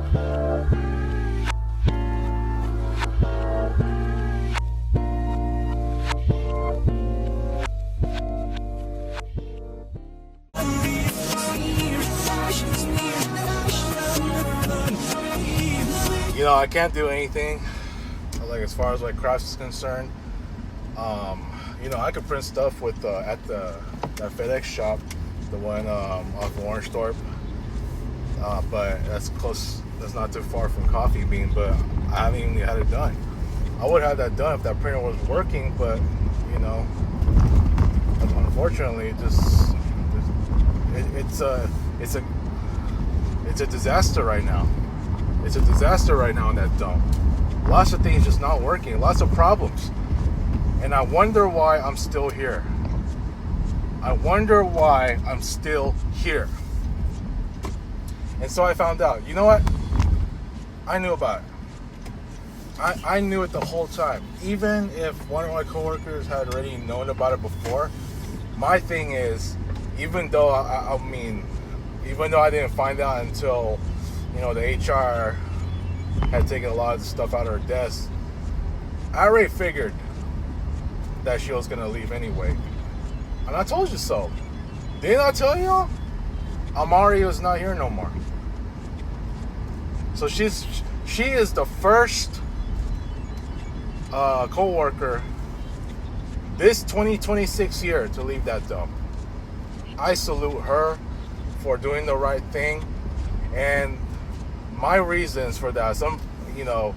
You know, I can't do anything, like, as far as like crafts is concerned. You know, I could print stuff with at that FedEx shop, the one off Orangethorpe, but that's close. That's not too far from Coffee Bean, but I haven't even had it done. I would have that done if that printer was working, but you know, unfortunately, it's a disaster right now. It's a disaster right now in that dump. Lots of things just not working. Lots of problems. And I wonder why I'm still here. I wonder why I'm still here. And so I found out. You know what? I knew about it. I knew it the whole time. Even if one of my coworkers had already known about it before, my thing is, even though I didn't find out until, you know, the HR had taken a lot of stuff out of her desk, I already figured that she was gonna leave anyway. And I told you so. Didn't I tell you? Amari was not here no more. So she is the first co-worker this 2026 year to leave that dump. I salute her for doing the right thing, and my reasons for that, some, you know,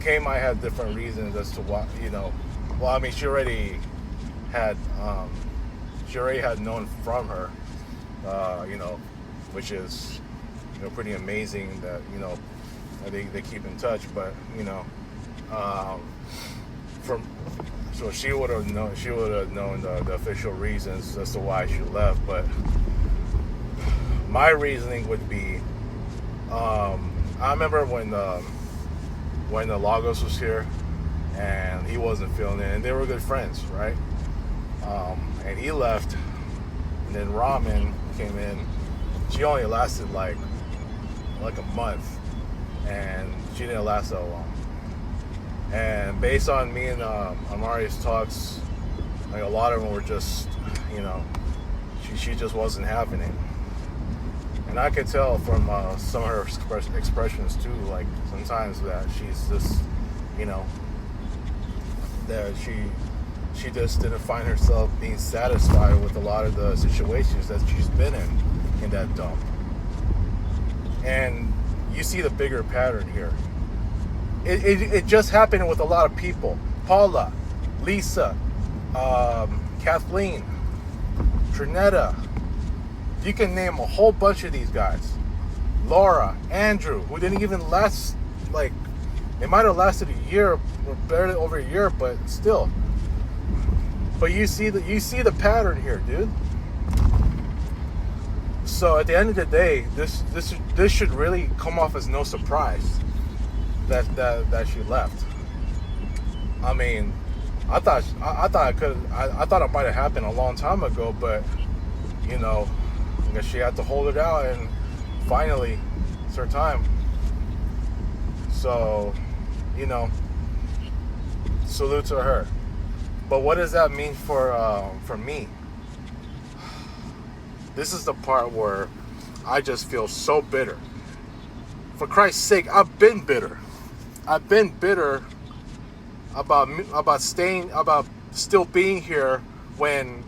Kay might have different reasons as to why, you know. Well, I mean, she already had known from her, you know, which is, you know, pretty amazing that, you know, they keep in touch. But, you know, so she would have known the official reasons as to why she left. But my reasoning would be, I remember when the Lagos was here, and he wasn't feeling it, and they were good friends, right? And he left, and then Ramen came in. She only lasted like a month, and she didn't last that long. And based on me and Amari's talks, like, a lot of them were just, you know, she just wasn't having it. And I could tell from some of her expressions too, like, sometimes that she's just, you know, that she just didn't find herself being satisfied with a lot of the situations that she's been in that dump. And you see the bigger pattern here. It just happened with a lot of people. Paula, Lisa, Kathleen, Trinetta. You can name a whole bunch of these guys. Laura, Andrew, who didn't even last, like, it might have lasted a year, or barely over a year, but still. But you see the pattern here, dude. So at the end of the day, this should really come off as no surprise that she left. I mean, I thought it might have happened a long time ago, but, you know, I guess she had to hold it out, and finally it's her time. So, you know, salute to her. But what does that mean for me? This is the part where I just feel so bitter. For Christ's sake, I've been bitter. I've been bitter about still being here when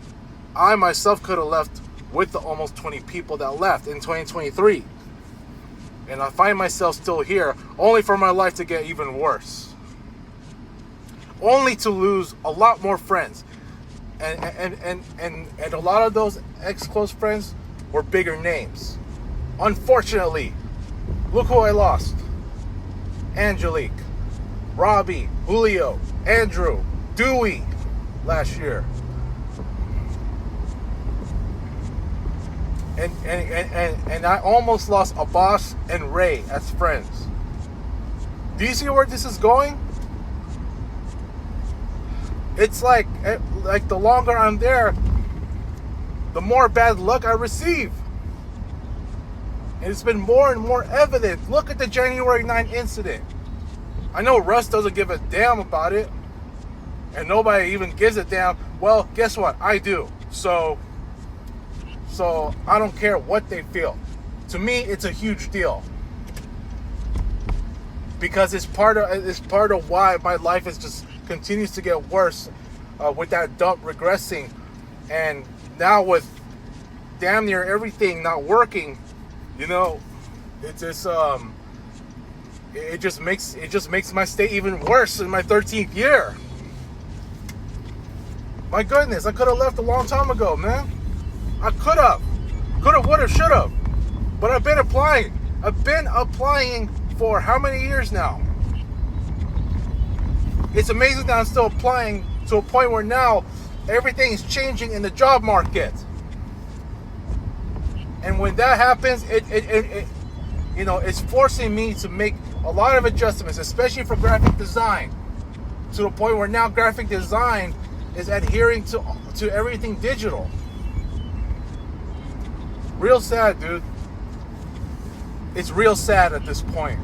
I myself could have left with the almost 20 people that left in 2023. And I find myself still here, only for my life to get even worse. Only to lose a lot more friends. And a lot of those ex-close friends were bigger names. Unfortunately, look who I lost. Angelique, Robbie, Julio, Andrew, Dewey last year. And I almost lost Abbas and Ray as friends. Do you see where this is going? It's like the longer I'm there, the more bad luck I receive. And it's been more and more evident. Look at the January 9th incident. I know Russ doesn't give a damn about it, and nobody even gives a damn. Well, guess what? I do. So I don't care what they feel. To me, it's a huge deal, because it's part of why my life is just continues to get worse, with that dump regressing, and now with damn near everything not working. You know, it's just it just makes my state even worse in my 13th year. My goodness, I could have left a long time ago, man. I could have, would have, should have. But I've been applying. I've been applying for how many years now? It's amazing that I'm still applying to a point where now everything is changing in the job market. And when that happens, it you know, it's forcing me to make a lot of adjustments, especially for graphic design, to the point where now graphic design is adhering to everything digital. Real sad, dude. It's real sad at this point.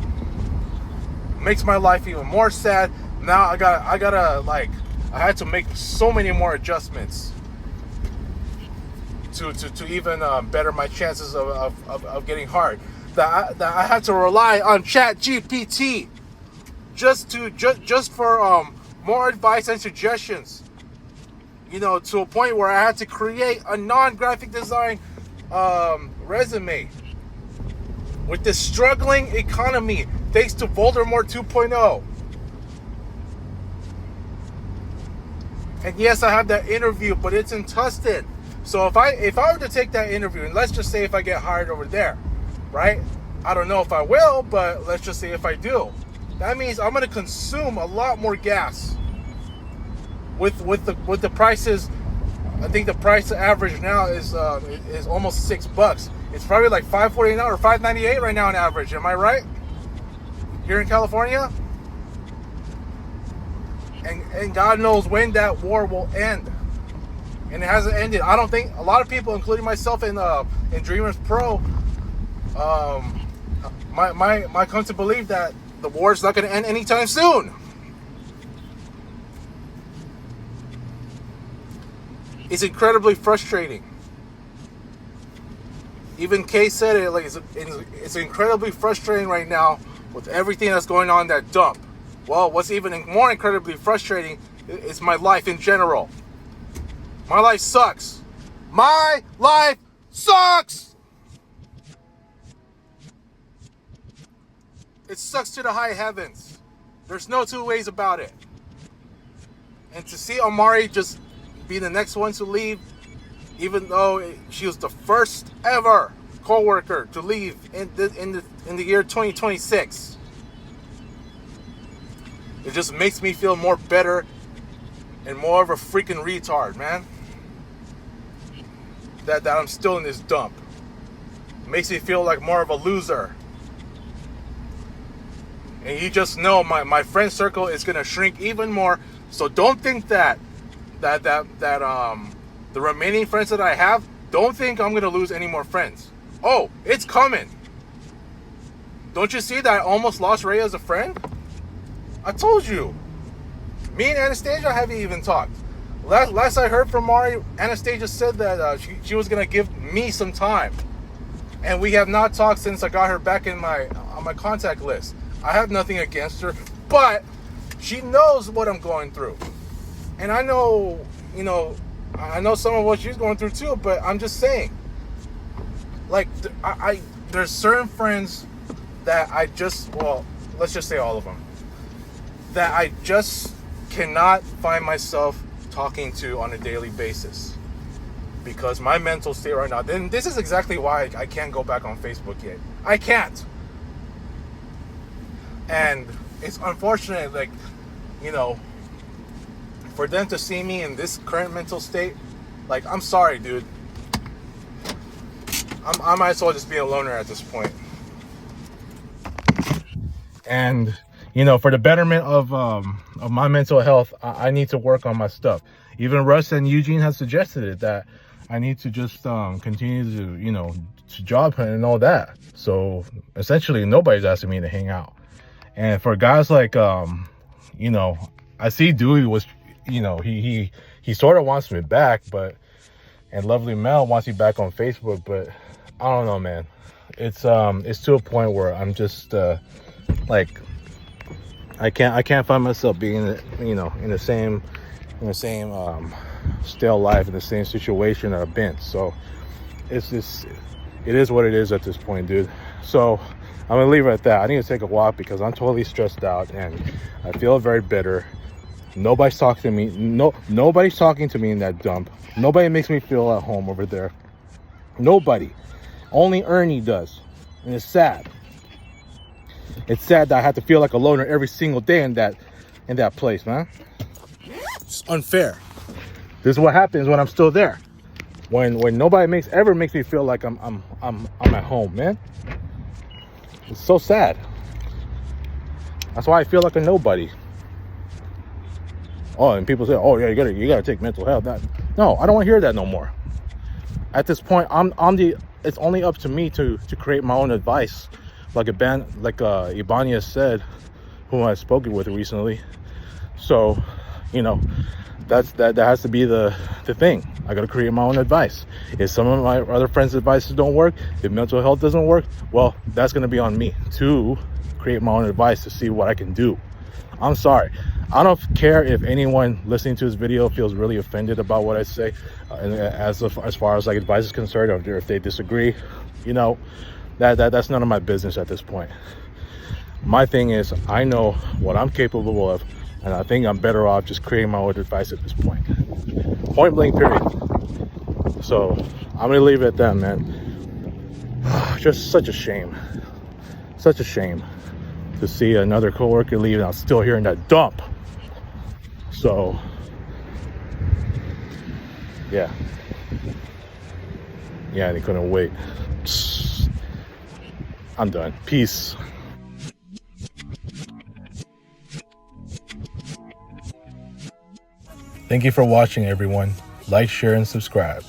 Makes my life even more sad. Now I gotta like, I had to make so many more adjustments to even better my chances of getting hired. That I had to rely on ChatGPT just for more advice and suggestions. You know, to a point where I had to create a non-graphic design resume. With this struggling economy, thanks to Voldemort 2.0. And yes, I have that interview, but it's in Tustin. So if I were to take that interview, and let's just say if I get hired over there, right? I don't know if I will, but let's just say if I do, that means I'm going to consume a lot more gas. With the prices, I think the price average now is almost $6. It's probably like $5.49 or $5.98 right now on average. Am I right? Here in California. And God knows when that war will end. And it hasn't ended. I don't think a lot of people, including myself in Dreamers Pro, my come to believe that the war is not going to end anytime soon. It's incredibly frustrating. Even Kay said it, like it's incredibly frustrating right now with everything that's going on in that dump. Well, what's even more incredibly frustrating is my life in general. My life sucks. My life sucks! It sucks to the high heavens. There's no two ways about it. And to see Amari just be the next one to leave, even though she was the first ever coworker to leave in the year 2026, it just makes me feel more better and more of a freaking retard, man. That I'm still in this dump. It makes me feel like more of a loser. And you just know my friend circle is gonna shrink even more. So don't think that the remaining friends that I have, don't think I'm gonna lose any more friends. Oh, it's coming. Don't you see that I almost lost Ray as a friend? I told you. Me and Anastasia haven't even talked. Last I heard from Mari, Anastasia said that she was gonna give me some time, and we have not talked since I got her back on my contact list. I have nothing against her, but she knows what I'm going through, and I know, you know, I know some of what she's going through too. But I'm just saying, like, there's certain friends that let's just say all of them, that I just cannot find myself talking to on a daily basis, because my mental state right now, then this is exactly why I can't go back on Facebook yet. I can't. And it's unfortunate, like, you know, for them to see me in this current mental state. Like, I'm sorry, dude. I might as well just be a loner at this point. And, you know, for the betterment of my mental health, I need to work on my stuff. Even Russ and Eugene have suggested it, that I need to just continue to, you know, to job hunt and all that. So essentially nobody's asking me to hang out. And for guys like you know, I see Dewey was, you know, he sort of wants me back, but, and Lovely Mel wants me back on Facebook, but I don't know, man. It's to a point where I'm just like, I can't find myself being, you know, in the same stale life, in the same situation that I've been. So it's just, it is what it is at this point, dude. So I'm gonna leave it at that. I need to take a walk because I'm totally stressed out and I feel very bitter. Nobody's talking to me. Nobody's talking to me in that dump. Nobody makes me feel at home over there. Nobody. Only Ernie does. And it's sad. It's sad that I have to feel like a loner every single day in that place, man. It's unfair. This is what happens when I'm still there. When nobody ever makes me feel like I'm at home, man. It's so sad. That's why I feel like a nobody. Oh, and people say, "Oh yeah, you gotta take mental health." No, I don't want to hear that no more. At this point, it's only up to me to create my own advice, like Ibanez said, whom I spoke with recently. So, you know, that has to be the thing. I gotta create my own advice. If some of my other friends' advices don't work, if mental health doesn't work, well, that's gonna be on me to create my own advice to see what I can do. I'm sorry. I don't care if anyone listening to this video feels really offended about what I say, as far as like advice is concerned, or if they disagree. You know, that's none of my business at this point. My thing is, I know what I'm capable of, and I think I'm better off just creating my own advice at this point. Point blank, period. So I'm gonna leave it at that, man. Just such a shame. Such a shame to see another coworker leave and I'm still here in that dump. So yeah, they couldn't wait. I'm done. Peace. Thank you for watching, everyone. Like, share, and subscribe.